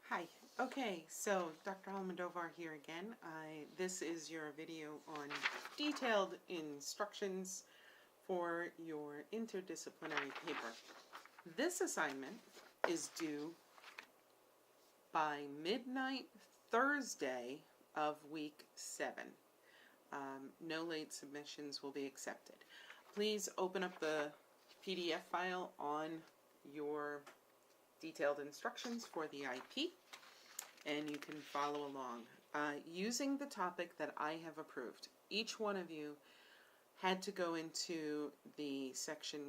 Hi. Okay, so Dr. Almodovar here again. This is your video on detailed instructions for your interdisciplinary paper. This assignment is due by midnight Thursday of week 7. No late submissions will be accepted. Please open up the PDF file on your detailed instructions for the IP, and you can follow along. Using the topic that I have approved, each one of you had to go into the section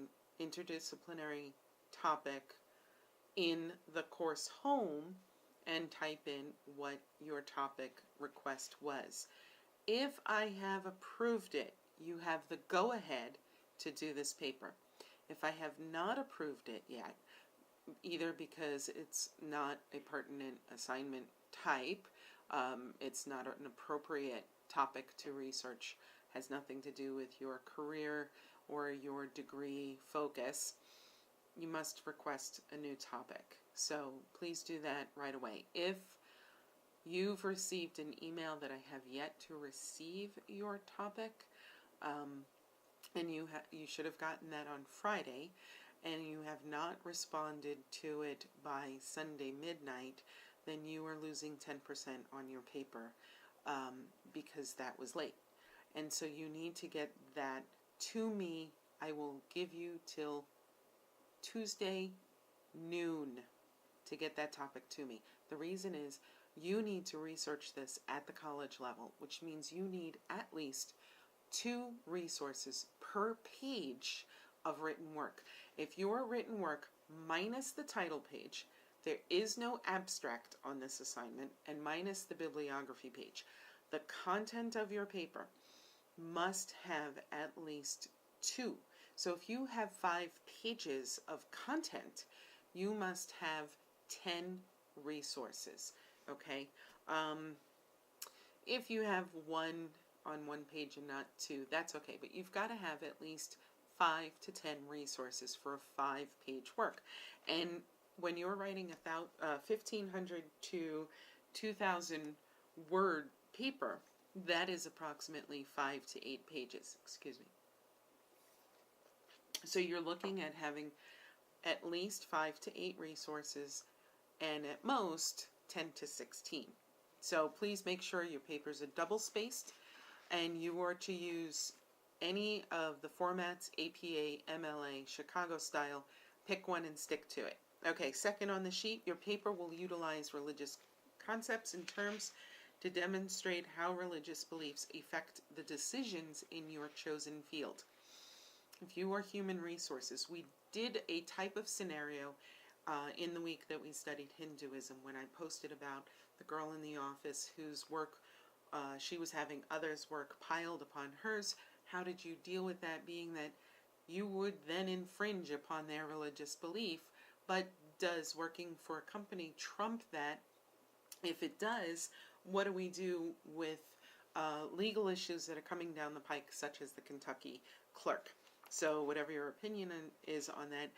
interdisciplinary topic in the course home and type in what your topic request was. If I have approved it, you have the go-ahead to do this paper. If I have not approved it yet, either because it's not a pertinent assignment type, it's not an appropriate topic to research, has nothing to do with your career or your degree focus, you must request a new topic. So please do that right away. If you've received an email that I have yet to receive your topic, and you should have gotten that on Friday, and you have not responded to it by Sunday midnight, then you are losing 10% on your paper because that was late. And so you need to get that to me. I will give you till Tuesday noon to get that topic to me. The reason is you need to research this at the college level, which means you need at least 2 resources per page of written work. If your written work minus the title page, there is no abstract on this assignment, and minus the bibliography page, the content of your paper must have at least 2. So if you have 5 pages of content, you must have 10 resources, okay? If you have 1 on 1 page and not 2, that's okay, but you've got to have at least 5 to 10 resources for a 5-page work. And when you're writing 1,500 to 2,000 word paper, that is approximately 5 to 8 pages, excuse me. So you're looking at having at least 5 to 8 resources, and at most 10 to 16. So please make sure your papers are double spaced, and you are to use any of the formats, APA, MLA, Chicago style. Pick one and stick to it. Okay, second on the sheet, your paper will utilize religious concepts and terms to demonstrate how religious beliefs affect the decisions in your chosen field. If you are human resources, we did a type of scenario in the week that we studied Hinduism when I posted about the girl in the office whose work she was having others' work piled upon hers. How did you deal with that, being that you would then infringe upon their religious belief? But does working for a company trump that? If it does, what do we do with legal issues that are coming down the pike, such as the Kentucky clerk? So whatever your opinion is on that,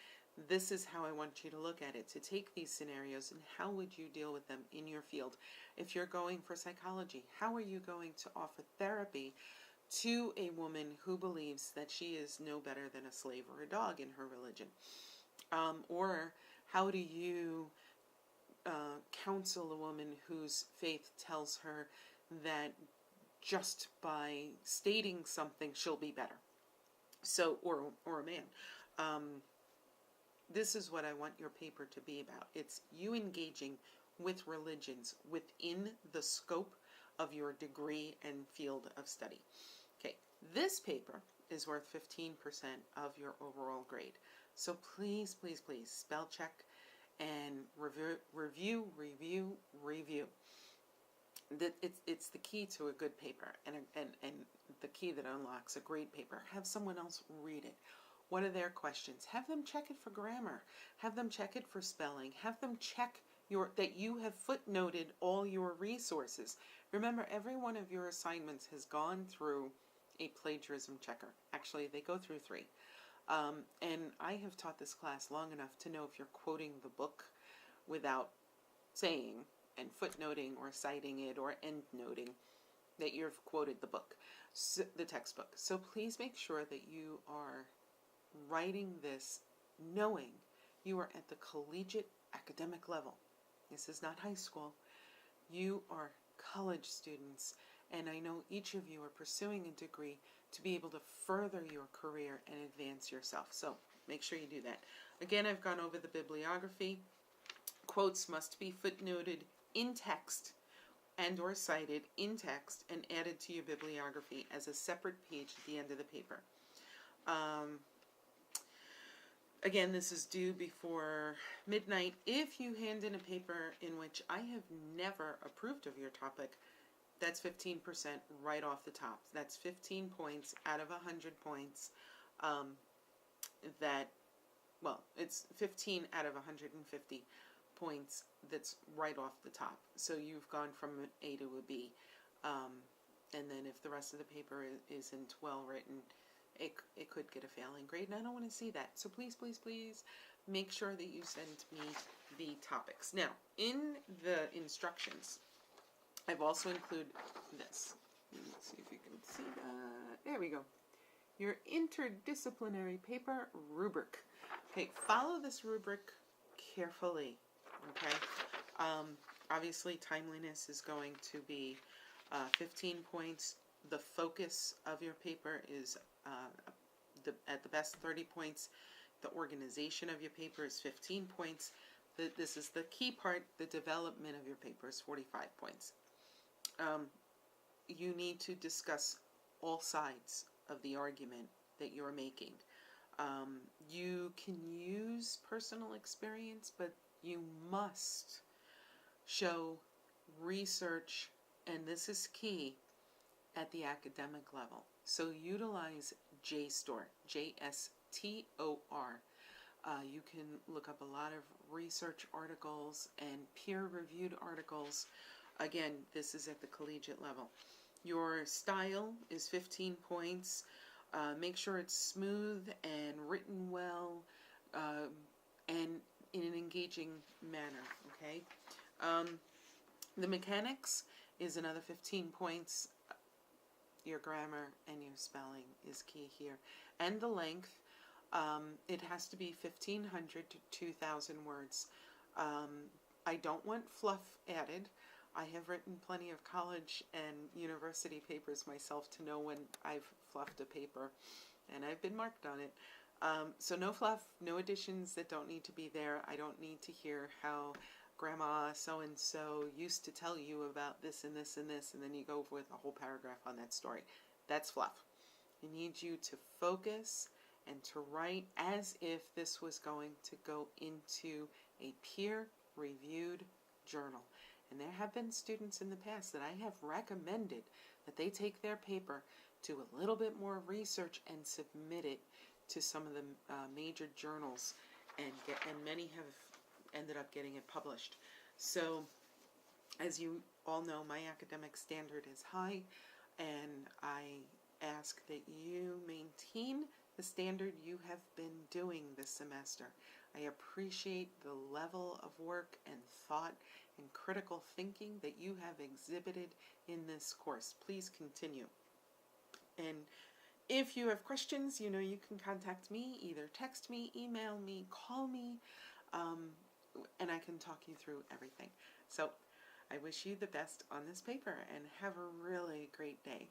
this is how I want you to look at it, to take these scenarios and how would you deal with them in your field. If you're going for psychology, how are you going to offer therapy to a woman who believes that she is no better than a slave or a dog in her religion? Or how do you counsel a woman whose faith tells her that just by stating something she'll be better? So, or a man. This is what I want your paper to be about. It's you engaging with religions within the scope of your degree and field of study. Okay, this paper is worth 15% of your overall grade. So please, please, please spell check and review. It's the key to a good paper, and the key that unlocks a great paper. Have someone else read it. What are their questions? Have them check it for grammar. Have them check it for spelling. Have them check that you have footnoted all your resources. Remember, every one of your assignments has gone through a plagiarism checker. Actually, they go through 3. And I have taught this class long enough to know if you're quoting the book without saying and footnoting or citing it or endnoting that you've quoted the book, the textbook. So please make sure that you are writing this knowing you are at the collegiate academic level. This is not high school. You are college students, and I know each of you are pursuing a degree to be able to further your career and advance yourself. So make sure you do that. Again, I've gone over the bibliography. Quotes must be footnoted in text and or cited in text and added to your bibliography as a separate page at the end of the paper. Again, this is due before midnight. If you hand in a paper in which I have never approved of your topic, that's 15% right off the top. That's 15 points out of 100 points. It's 15 out of 150 points that's right off the top. So you've gone from an A to a B. And then if the rest of the paper isn't well written, it could get a failing grade, and I don't want to see that. So please, please, please make sure that you send me the topics. Now, in the instructions, I've also included this. Let's see if you can see that. There we go. Your interdisciplinary paper rubric. Okay, follow this rubric carefully. Okay. Obviously, timeliness is going to be 15 points. The focus of your paper is at the best 30 points. The organization of your paper is 15 points. This is the key part. The development of your paper is 45 points. You need to discuss all sides of the argument that you're making. You can use personal experience, but you must show research, and this is key, at the academic level. So utilize JSTOR, J-S-T-O-R. You can look up a lot of research articles and peer-reviewed articles. Again, this is at the collegiate level. Your style is 15 points. Make sure it's smooth and written well and in an engaging manner, okay? The mechanics is another 15 points. Your grammar and your spelling is key here. And the length, it has to be 1,500 to 2,000 words. I don't want fluff added. I have written plenty of college and university papers myself to know when I've fluffed a paper, and I've been marked on it. So no fluff, no additions that don't need to be there. I don't need to hear how Grandma so-and-so used to tell you about this and this and this, and then you go with a whole paragraph on that story. That's fluff. I need you to focus and to write as if this was going to go into a peer-reviewed journal. And there have been students in the past that I have recommended that they take their paper, do a little bit more research, and submit it to some of the major journals, and many have ended up getting it published. So, as you all know, my academic standard is high, and I ask that you maintain the standard you have been doing this semester. I appreciate the level of work and thought and critical thinking that you have exhibited in this course. Please continue. And if you have questions, you know you can contact me, either text me, email me, call me, and I can talk you through everything. So I wish you the best on this paper, and have a really great day.